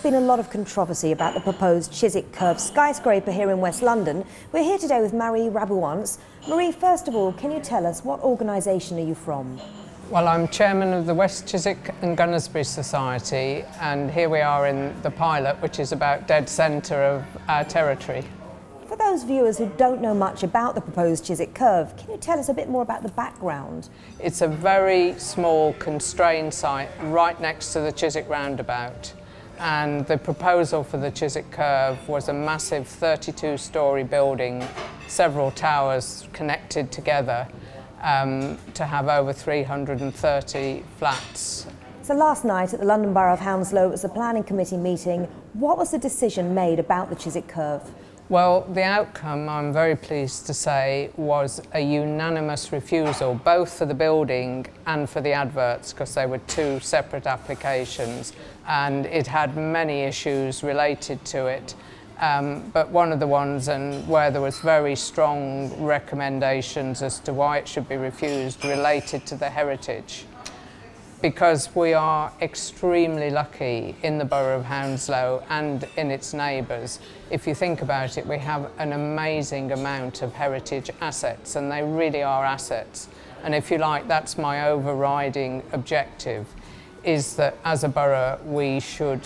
been a lot of controversy about the proposed Chiswick Curve skyscraper here in West London. We're here today with Marie Rabouhans. Marie, first of all, can you tell us what organisation are you from? Well, I'm chairman of the West Chiswick Gunnersbury Society, and here we are in the pilot, which is about dead centre of our territory. For those viewers who don't know much about the proposed Chiswick Curve, can you tell us a bit more about the background? It's a very small, constrained site right next to the Chiswick roundabout. And the proposal for the Chiswick Curve was a massive 32-storey building, several towers connected together, to have over 330 flats. So last night at the London Borough of Hounslow, it was a planning committee meeting. What was the decision made about the Chiswick Curve? Well, the outcome, I'm very pleased to say, was a unanimous refusal, both for the building and for the adverts, because they were two separate applications, and it had many issues related to it. But one of the ones, and where there was very strong recommendations as to why it should be refused, related to the heritage. Because we are extremely lucky in the Borough of Hounslow and in its neighbours. If you think about it, we have an amazing amount of heritage assets, and they really are assets. And if you like, that's my overriding objective, is that as a borough we should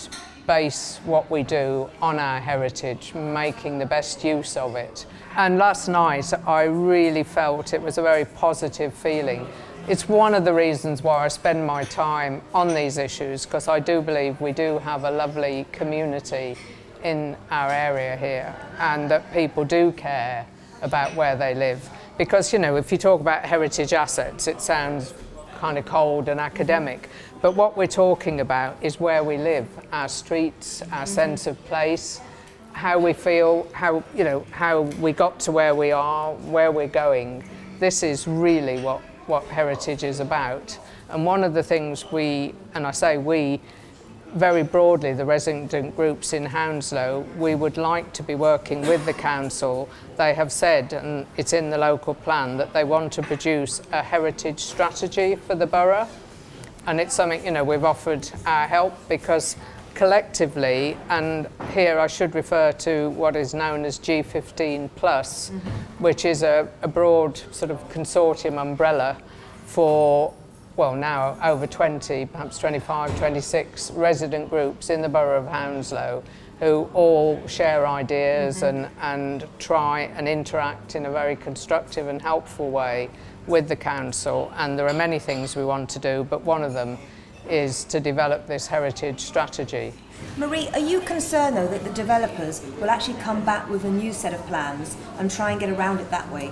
base what we do on our heritage, making the best use of it. And last night I really felt it was a very positive feeling. It's one of the reasons why I spend my time on these issues, because I do believe we do have a lovely community in our area here, and that people do care about where they live. Because, you know, if you talk about heritage assets, it sounds kind of cold and academic, but what we're talking about is where we live, our streets, our sense of place, how we feel, how we got to where we are, where we're going. This is really what heritage is about. And one of the things we, and I say we, very broadly, the resident groups in Hounslow, we would like to be working with the council. They have said, and it's in the local plan, that they want to produce a heritage strategy for the borough. And it's something, you know, we've offered our help, because collectively, and here I should refer to what is known as G15+, which is a broad sort of consortium umbrella for, well, now over 20, perhaps 25, 26 resident groups in the Borough of Hounslow, who all share ideas and try and interact in a very constructive and helpful way with the council. And there are many things we want to do, but one of them is to develop this heritage strategy. Marie, are you concerned though that the developers will actually come back with a new set of plans and try and get around it that way?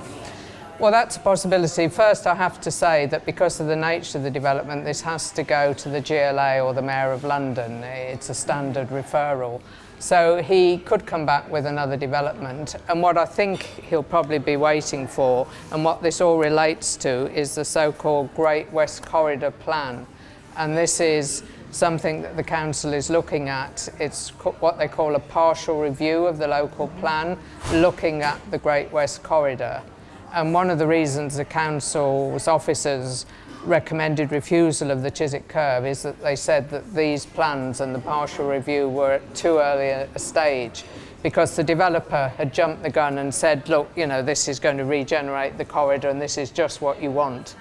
Well, that's a possibility. First, I have to say that because of the nature of the development, this has to go to the GLA or the Mayor of London. It's a standard referral. So he could come back with another development. And what I think he'll probably be waiting for, and what this all relates to, is the so-called Great West Corridor Plan. And this is something that the council is looking at. It's what they call a partial review of the local plan, looking at the Great West Corridor. And one of the reasons the council's officers recommended refusal of the Chiswick Curve is that they said that these plans and the partial review were at too early a stage, because the developer had jumped the gun and said, look, you know, this is going to regenerate the corridor and this is just what you want.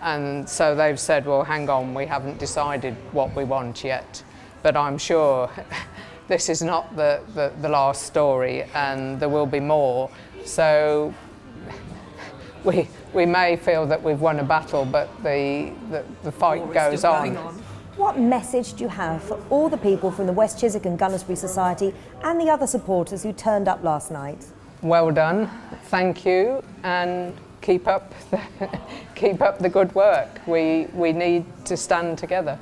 And so they've said, well, hang on, we haven't decided what we want yet. But I'm sure this is not the last story, and there will be more. So we may feel that we've won a battle, but the fight goes on. What message do you have for all the people from the West Chiswick and Gunnersbury Society and the other supporters who turned up last night? Well done, thank you, and keep up the good work. We need to stand together.